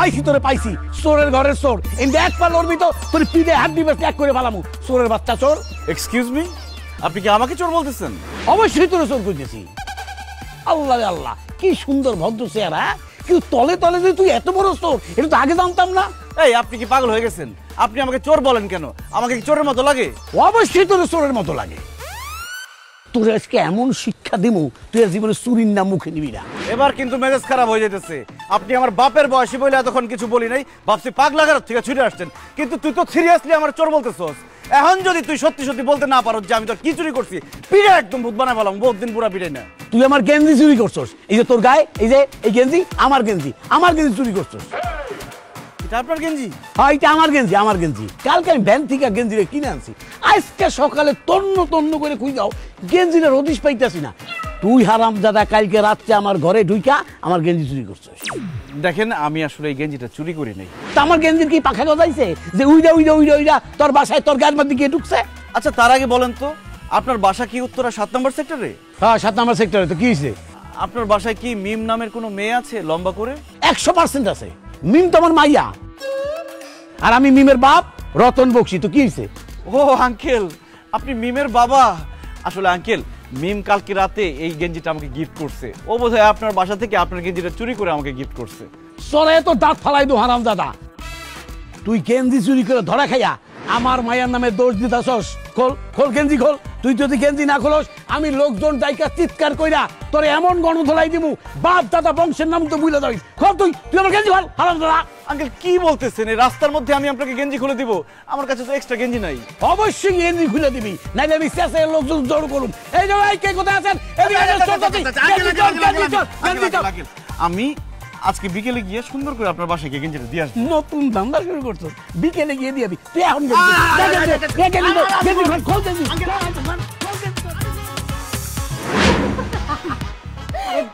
পাইছি তোরে পাইছি, চোরের ঘরের চোর। এই দেখ পা লড়বি তো তোর পিঠে হাত দিবে, ত্যাগ করে ফেলামু। চোরের বাচ্চা চোর। এক্সকিউজ মি, আপনি কি আমাকে চোর বলতেছেন? অবশ্যই তোরে চোর করতেছি। আল্লাহ রে আল্লাহ, কি সুন্দর ভদ্র চেহারা, কিন্তু তলে তলে যে তুই এত বড় চোর এটা তো আগে জানতাম না। এই আপনি কি পাগল হয়ে গেছেন? আপনি আমাকে চোর বলেন কেন? আমাকে কি চোরের মতো লাগে? অবশ্যই তোর চোরের মতো লাগে। তোর আজকে এমন শিক্ষা দিমু তুই আর জীবনে চুরির নাম মুখে নিবি না। এবার কিন্তু মেজাজ খারাপ হয়ে যেতেছে। আপনি আমার বাপের বয়সী বলে এতক্ষণ কিছু বলি নাই, ভাবছি পাগলাগার থেকে ছুটে আসছেন, কিন্তু তুই তো সিরিয়াসলি আমার চোর বলতেছস। এখন যদি তুই সত্যি সত্যি বলতে না পারো যে আমি তোর কি চুরি করছি, পিড়ে একদম ভূত বানায় ফেলাম, বহুত দিন পুরা পিড়ে না। তুই আমার গেঞ্জি চুরি করছস, এই যে তোর গায়ে এই যে এই গেঞ্জি আমার গেঞ্জি, আমার গেঞ্জি চুরি করছস। এটা আপনার গেঞ্জি? হ্যাঁ, এটা আমার গেঞ্জি, আমার গেঞ্জি। কালকে আমি ভ্যান থেকে গেঞ্জি কিনে আনছি, আজকে সকালে তন্ন তন্ন করে খুঁজে যাও গেঞ্জিটা রদিস পাইতেছি না। তুই হারামজাদা কালকে রাত্রে আমার ঘরে ঢুইকা আমার গেঞ্জি চুরি করছস। দেখেন, আমি আসলে এই গেঞ্জিটা চুরি করি নাই। তা আমার গেঞ্জির কি পাখা গজাইছে যে উইডা উইডা উইডা উইডা তোর বাসায় তোর গায়ের মধ্যে গিয়ে ঢুকছে? আচ্ছা, তার আগে বলেন তো, আপনার বাসা কি উত্তরা 7 নম্বর সেক্টরে? হ্যাঁ, 7 নম্বর সেক্টরে। তো কি হয়েছে? আপনার বাসায় কি মিম নামের কোনো মেয়ে আছে লম্বা করে? 100% আছে। মিম তো আমার মাইয়া, আর আমি মিমের বাপ রতন বক্সি। তো কি হয়েছে? ও আঙ্কেল, আপনি মিমের বাবা। আসলে আঙ্কেল, মিম কালকে রাতে এই গেঞ্জিটা আমাকে গিফট করছে। ও বোধহয় আপনার বাসা থেকে আপনার গেঞ্জিটা চুরি করে আমাকে গিফট করছে। সরে তো দাঁত ফালাই দো হারামজাদা। তুই গেঞ্জি চুরি করে ধরা খাইয়া আমার মায়ের নামে দোষ দিতাছস। খোল খোল গেঞ্জি খোল। তুই যদি গেঞ্জি না খোলস আমি লোকজন ডাইকা চিৎকার কইরা তোরে এমন গণধলাই দিমু, বাপ দাদা বংশের নাম তো ভুলে যাবি। খোল তুই, তুই আমার গেঞ্জি খোল হারামজাদা। আঙ্কেল কি বলতেছেন? এই রাস্তার মধ্যে আমি আপনাকে গেঞ্জি খুলে দিব? আমার কাছে তো এক্সট্রা গেঞ্জি নাই। অবশ্যই গেঞ্জি খুলে দিবি, নাইলে আমি শেষে লোকজন জড়ো করুম। এই যে ভাই কে কোথায় আছেন? আমি আজকে বিকেলে গিয়ে সুন্দর করে আপনার বাসায় গিয়ে গেঞ্জিটা দিয়ে আসবো। নতুন ধান্দা শুরু করছো, বিকেলে গিয়ে দিবি। তুই এখন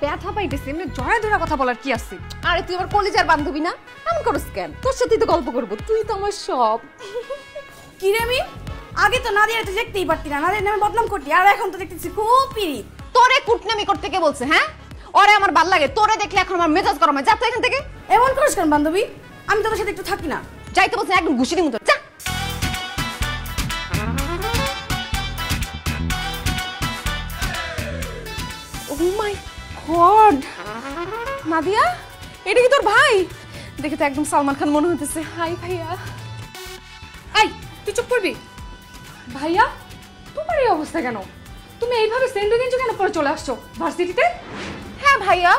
ব্যথা পাইতেছি, এমনি জড়া ধরা কথা বলার কি আছে? আরে তুই আমার কলেজের বান্ধবী না, এমন করস কেন? তোর সাথে তো গল্প করবো, তুই তো আমার সব। কি রে আমি আগে তো নাদিয়া তো দেখতেই পারতি না, নাদিয়ার নামে বদনাম করতি, আর এখন তো দেখতেছি খুব পিরিত। তোরে কুটনামি করতে কে বলছে? হ্যাঁ, ওরে আমার ভাল লাগে, তোরে দেখলে এখন আমার মেজাজ গরম হয়। যা তো এখান থেকে। এমন করিস কেন বান্ধবী? আমি তোর সাথে একটু থাকি না। যাইতে বলছে একদম ঘুষির মতো। যা। ও মাই গড, নাদিয়া, এটা কি তোর ভাই? দেখে তো একদম সালমান খান মনে হইতেছে। হাই ভাইয়া। এই তুই চুপ করবি? ভাইয়া, তোমার এই অবস্থা কেন? তুমি এইভাবে সেন্ডো গেঞ্জি কেন পরে চলে আসছো ভার্সিটিতে? হ্যাঁ ভাইয়া,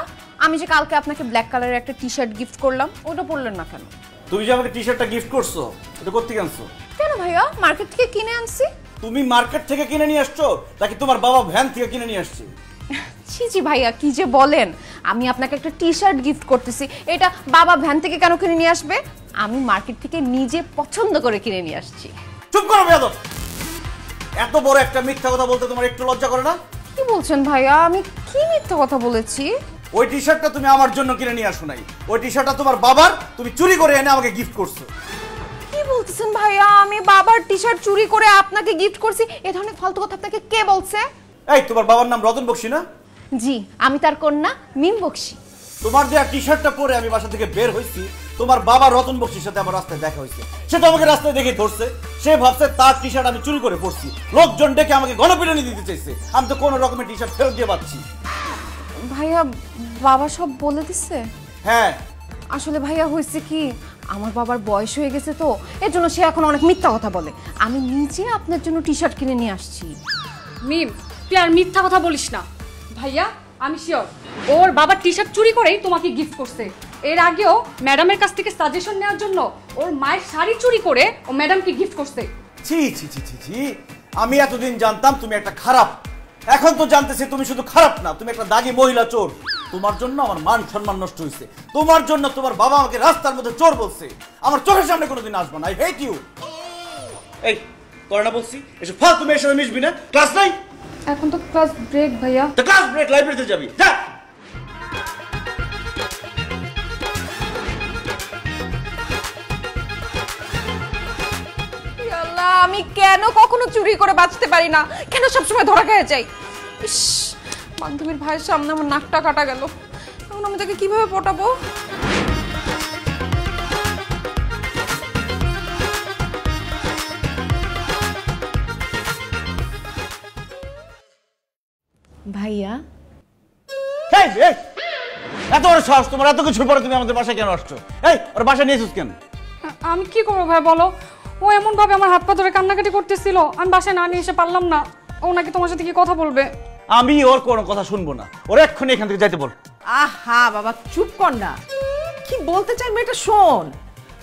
আমি যে কালকে আপনাকে ব্ল্যাক কালারের একটা টি শার্ট গিফট করলাম, ওটা পরলেন না কেন? তুমি যে আমাকে টি শার্টটা গিফট করছো, এটা কোত্থেকে আনছো? কেন ভাইয়া, মার্কেট থেকে কিনে আনছি। তুমি মার্কেট থেকে কিনে নিয়ে আসছো নাকি তোমার বাবা ভ্যান থেকে কিনে নিয়ে আসছে? ছি ছি ভাইয়া, কি যে বলেন। আমি আপনাকে একটা টি শার্ট গিফট করতেছি, এটা বাবা ভ্যান থেকে কেন কিনে নিয়ে আসবে? আমি মার্কেট থেকে নিজে পছন্দ করে কিনে নিয়ে আসছি। চুপ করো বেয়াদব! এত বড় একটা মিথ্যা কথা বলতে তোমার একটু লজ্জা করে না? কি বলছেন ভাইয়া, আমি কি মিথ্যা কথা বলেছি? ওই টি শার্টটা তুমি আমার জন্য কিনে নিয়ে আসো নাই, ওই টি শার্টটা তোমার বাবার, তুমি চুরি করে এনে আমাকে গিফট করছো। কি বলতেছেন ভাইয়া, আমি বাবার টি শার্ট চুরি করে আপনাকে গিফট করছি? এ ধরনের ফালতু কথা আপনাকে কে বলছে? এই তোমার বাবার নাম রতন বক্সি না? জি, আমি তার কন্যা মিম বক্সি। তোমার দেয়া টি শার্টটা পরে আমি বাসা থেকে বের হইছি, তোমার বাবা রতন বক্সির সাথে আমার রাস্তায় দেখা হয়েছে। সে তো আমাকে রাস্তায় দেখে ধরছে, সে ভাবছে তার টি শার্ট আমি চুরি করে পরছি। লোকজন ডেকে আমাকে গণপিটুনি দিতে চাইছে, আমি তো কোনো রকমের টি শার্ট ফেরত দিয়ে পাচ্ছি। ভাইয়া, বাবা সব বলে দিচ্ছে? হ্যাঁ। আসলে ভাইয়া হয়েছে কি, আমার বাবার বয়স হয়ে গেছে তো, এর জন্য সে এখন অনেক মিথ্যা কথা বলে। আমি নিজে আপনার জন্য টি শার্ট কিনে নিয়ে আসছি। মিম, তুই আর মিথ্যা কথা বলিস না। ভাইয়া, আমি শিওর ওর বাবার টি শার্ট চুরি করেই তোমাকে গিফট করছে। এর আগেও ম্যাডামের কাছ থেকে সাজেশন নেওয়ার জন্য ওর মায়ের শাড়ি চুরি করে ও ম্যাডামকে গিফট করছে। ছি ছি ছি ছি ছি, আমি এতদিন জানতাম তুমি একটা খারাপ, এখন তো জানতেছি তুমি শুধু খারাপ না, তুমি একটা দাগী মহিলা চোর। তোমার জন্য আমার মান সম্মান নষ্ট হয়েছে, তোমার জন্য তোমার বাবা আমাকে রাস্তার মধ্যে চোর বলছে। আমার চোখের সামনে কোনোদিন আসবে না। I hate you. এই তোরা না বলছি এসব ফালতু মেয়ের সাথে মিশবি না? ক্লাস নাই? এখন তো ক্লাস ব্রেক ভাইয়া। তো ক্লাস ব্রেক, লাইব্রেরিতে যাবি, যা। আল্লাহ, আমি কেন কখনো চুরি করে বাঁচতে পারি না? কেন সবসময় ধরা খেয়ে যাই? ইস, বান্ধবীর ভাইয়ের সামনে আমার নাকটা কাটা গেল। এখন আমি তাকে কিভাবে পটাবো? ভাইয়া এই, এই, এত বড় সাহস তোমার, এত কিছুর পরে তুমি আমাদের বাসায় কেন আসছো? এই, ওর বাসায় নিয়ে এসেছিস কেন? আমি কি করবো ভাই বলো, ও এমন ভাবে আমার হাত পা ধরে কান্নাকাটি করতেছিল, আমি বাসায় না নিয়ে এসে পারলাম না। ও নাকি তোমার সাথে কি কথা বলবে। আমি ওর কোনো কথা শুনবো না, ওর এক্ষুনি এখান থেকে যাইতে বল। আহা বাবা চুপ কর না, কি বলতে চাই মেয়েটা শোন।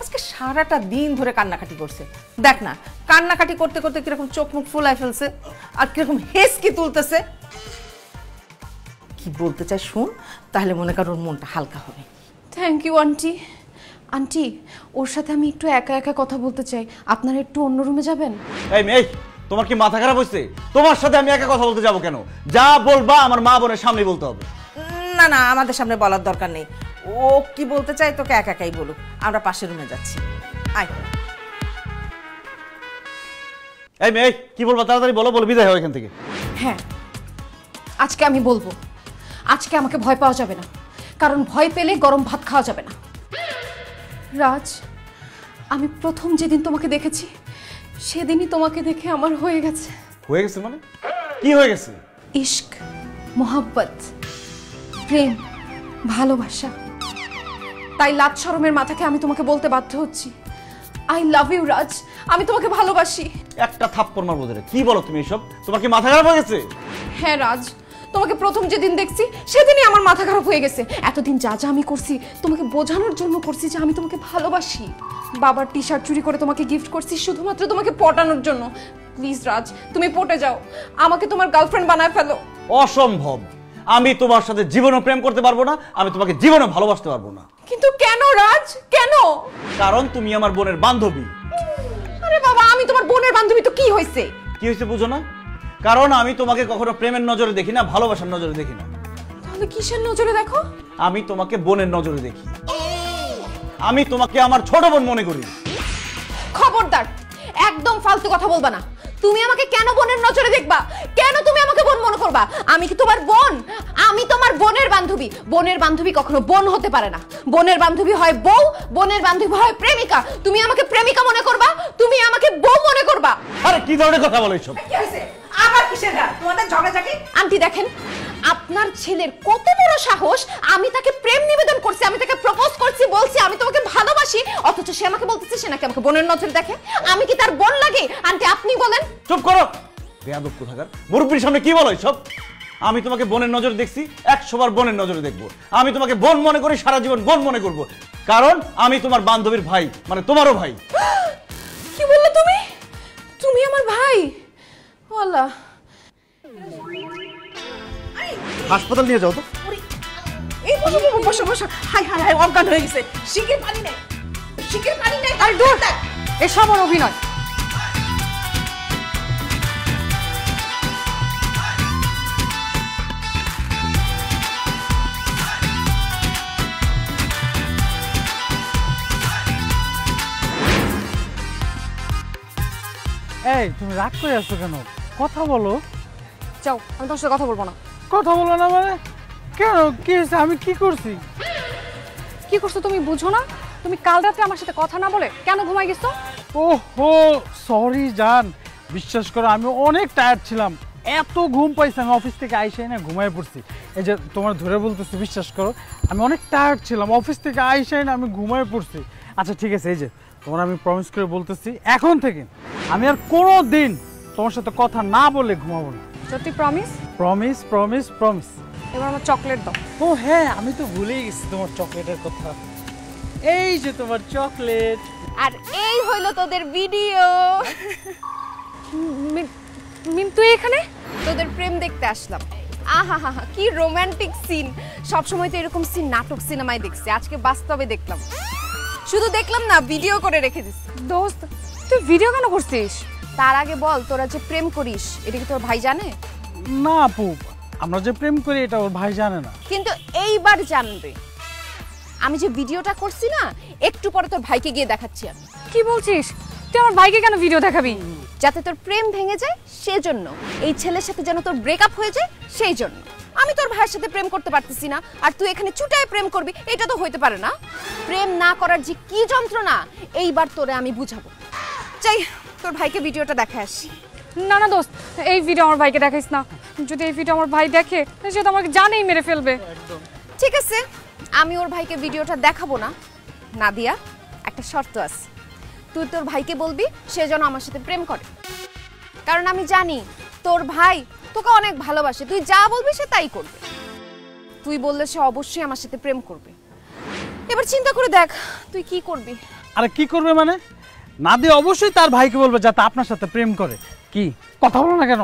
আজকে সারাটা দিন ধরে কান্নাকাটি করছে, দেখ না কান্নাকাটি করতে করতে কিরকম চোখ মুখ ফুলায় ফেলছে আর কিরকম হেসকি তুলতেছে। কি বলতে চাই শোন, তাহলে মনে কর ওর মনটা হালকা হবে। Thank you aunty. আন্টি, ওর সাথে আমি একটু একা একা কথা বলতে চাই, আপনারা একটু অন্য রুমে যাবেন? এই মেয়ে, তোমার কি মাথা খারাপ হয়েছে? তোমার সাথে আমি একা কথা বলতে যাবো কেন? যা বলবা আমার মা বোনের সামনে বলতে হবে। না না, আমাদের সামনে বলার দরকার নেই, ও কি বলতে চাই তোকে একা একাই বলুক, আমরা পাশের রুমে যাচ্ছি, আয়। এই মেয়ে, কি বলবা তাড়াতাড়ি বলো, বলে বিদায় হও এখান থেকে। হ্যাঁ, আজকে আমি বলবো। আজকে আমাকে ভয় পাওয়া যাবে না, কারণ ভয় পেলে গরম ভাত খাওয়া যাবে না। রাজ, আমি প্রথম যেদিন তোমাকে দেখেছি সেদিনই তোমাকে দেখে আমার হয়ে গেছে। হয়ে গেছে মানে? কি হয়ে গেছে? ইশক, মোহাব্বত, প্রেম, ভালোবাসা। তাই লাজ শরমের মাথাকে আমি তোমাকে বলতে বাধ্য হচ্ছি, আই লাভ ইউ রাজ, আমি তোমাকে ভালোবাসি। একটা থাপ্পড় মারবো ধরে। কি বলো তুমি এসব? তোমার কি মাথা খারাপ হয়ে গেছে? হ্যাঁ রাজ, তোমাকে প্রথম যেদিন দেখছি সেদিনই আমার মাথা খারাপ হয়ে গেছে। এতদিন যা যা আমি করছি তোমাকে বোঝানোর জন্য করছি যে আমি তোমাকে ভালোবাসি। বাবার টি শার্ট চুরি করে তোমাকে গিফট করছি শুধুমাত্র তোমাকে পটানোর জন্য। প্লিজ রাজ, তুমি পটে যাও, আমাকে তোমার গার্লফ্রেন্ড বানায় ফেলো। অসম্ভব, আমি তোমার সাথে জীবনও প্রেম করতে পারবো না, আমি তোমাকে জীবনও ভালোবাসতে পারবো না। কিন্তু কেন রাজ, কেন? কারণ তুমি আমার বোনের বান্ধবী। আরে বাবা, আমি তোমার বোনের বান্ধবী তো কি হয়েছে? কি হয়েছে বুঝো না? কারণ আমি তোমাকে কখনো প্রেমের নজরে দেখি না, ভালোবাসার নজরে দেখি না। তাহলে কিসের নজরে দেখো? আমি তোমাকে বোনের নজরে দেখি। আমি তোমাকে আমার ছোট বোন মনে করি। খবরদার, একদম ফালতু কথা বলবা না। তুমি আমাকে কেন বোনের নজরে দেখবা? কেন তুমি আমাকে বোন মনে করবা? আমি কি তোমার বোন? আমি তোমার বোনের বান্ধবী। বোনের বান্ধবী কখনো বোন হতে পারে না। বোনের বান্ধবী হয় বউ, বোনের বান্ধবী হয় প্রেমিকা। তুমি আমাকে প্রেমিকা মনে করবা, তুমি আমাকে বউ মনে করবা। আরে কি ধরনের কথা বলো এইসব? কি হয়েছে আবার কিসের রাত তোমাদের ঝগড়াঝাটি? আন্টি দেখেন, আপনার ছেলের কত বড় সাহস, আমি তাকে প্রেম নিবেদন করছি, আমি তাকে প্রপোজ করছি, বলছি আমি তোমাকে ভালোবাসি, অথচ সে আমাকে বলতেছে সে নাকি আমাকে বোনের নজরে দেখে। আমি কি তার বোন লাগে? আন্টি আপনি বলেন। চুপ করো, বেয়াদব কোথাকার। মুরব্বির সামনে কি বলো এইসব? আমি তোমাকে বোনের নজরে দেখছি, 100 বার বোনের নজরে দেখবো। আমি তোমাকে বোন মনে করি, সারা জীবন বোন মনে করবো, কারণ আমি তোমার বান্ধবীর ভাই, মানে তোমারও ভাই। কি বললে তুমি? তুমি আমার ভাই? আল্লাহ, হাসপাতাল নিয়ে যাও তো। এই বসো বসো বসো বসো, হাই হাই হাই, অজ্ঞান হয়ে গেছে। শিকের পানি নেই, শিকের পানি নেই। আর দূর, এসব আমার অভিনয়। এই তুমি রাগ করে আসছো কেন? কথা বলো। যাও, আমি তোমার সাথে কথা বলবো না। কথা বলো না মানে? কেন, কি হয়েছে? আমি কি করছি? কি করছো তুমি বুঝো না? তুমি কাল রাতে আমার সাথে কথা না বলে কেন ঘুমাই গেছো? ওহো সরি জান, বিশ্বাস করো আমি অনেক টায়ার্ড ছিলাম, এত ঘুম পাইছি আমি অফিস থেকে আইসাই না ঘুমায় পড়ছি। এই যে তোমার ধরে বলতেছি, বিশ্বাস করো আমি অনেক টায়ার্ড ছিলাম, অফিস থেকে আইসাই না আমি ঘুমায় পড়ছি। আচ্ছা ঠিক আছে, এই যে তোমার আমি প্রমিস করে বলতেছি, এখন থেকে আমি আর কোনো দিন তোমার সাথে কথা না বলে ঘুমাবো না। সত্যি প্রমিস? Promise promise promise. এবার আমার চকলেট দাও। ও হ্যাঁ, আমি তো ভুলেই গেছি তোমার চকলেটের কথা। এই যে তোমার চকলেট। আর এই হইলো তোদের ভিডিও। মিন্টু এখানে? তোদের প্রেম দেখতে আসলাম। আহা হা হা, কি রোমান্টিক সিন। সব সময় তো এরকম সিন নাটক সিনেমায় দেখছি, আজকে বাস্তবে দেখলাম। শুধু দেখলাম না, ভিডিও করে রেখে দিস। দোস্ত, তুই ভিডিও কেন করছিস? তার আগে বল, তোরা যে প্রেম করিস এটা কি তোর ভাই জানে? না আপু, আমরা যে প্রেম করি এটা ওর ভাই জানে না। কিন্তু এইবার জানবে। আমি যে ভিডিওটা করছি না, একটু পরে তোর ভাইকে গিয়ে দেখাচ্ছি আমি। কি বলছিস? তুই আমার ভাইকে কেন ভিডিও দেখাবি? যাতে তোর প্রেম ভেঙে যায় সেজন্য, এই ছেলের সাথে যেন তোর ব্রেকআপ হয়ে যায় সেই জন্য। আমি তোর ভাইয়ের সাথে প্রেম করতে পারতেছি না, আর তুই এখানে চুটায় প্রেম করবি, এটা তো হইতে পারে না। প্রেম না করার যে কি যন্ত্রণা, এইবার তোরে আমি বুঝাবো। চাই তোর ভাইকে ভিডিওটা দেখে আসি। না না দোস্ত, এই ভিডিও আমার ভাইকে দেখাইস না। যদি এই ভিডিও আমার ভাই দেখে সে তো আমাকে জানেই মেরে ফেলবে। ঠিক আছে, আমি ওর ভাইকে ভিডিওটা দেখাবো না। নাদিয়া, একটা শর্ত আছে, তুই তোর ভাইকে বলবি সে যেন আমার সাথে প্রেম করে, কারণ আমি জানি তোর ভাই তোকে অনেক ভালোবাসে, তুই যা বলবি সে তাই করবে। তুই বললে সে অবশ্যই আমার সাথে প্রেম করবে। এবার চিন্তা করে দেখ তুই কি করবি। আরে কি করবে মানে? নাদিয়া অবশ্যই তার ভাইকে বলবে যাতে আপনার সাথে প্রেম করে। কি কথা বলো না কেন?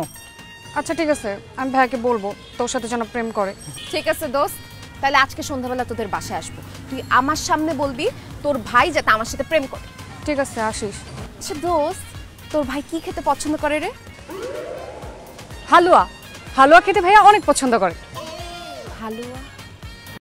আচ্ছা ঠিক আছে, আমি ভাইকে বলবো তোর সাথে যেন প্রেম করে। ঠিক আছে দোস্ত, তাহলে আজকে সন্ধ্যাবেলা তোদের বাসায় আসবো, তুই আমার সামনে বলবি তোর ভাই যাতে আমার সাথে প্রেম করে। ঠিক আছে আসিস। আচ্ছা দোস্ত, তোর ভাই কি খেতে পছন্দ করে রে? হালুয়া, হালুয়া খেতে ভাইয়া অনেক পছন্দ করে। হালুয়া?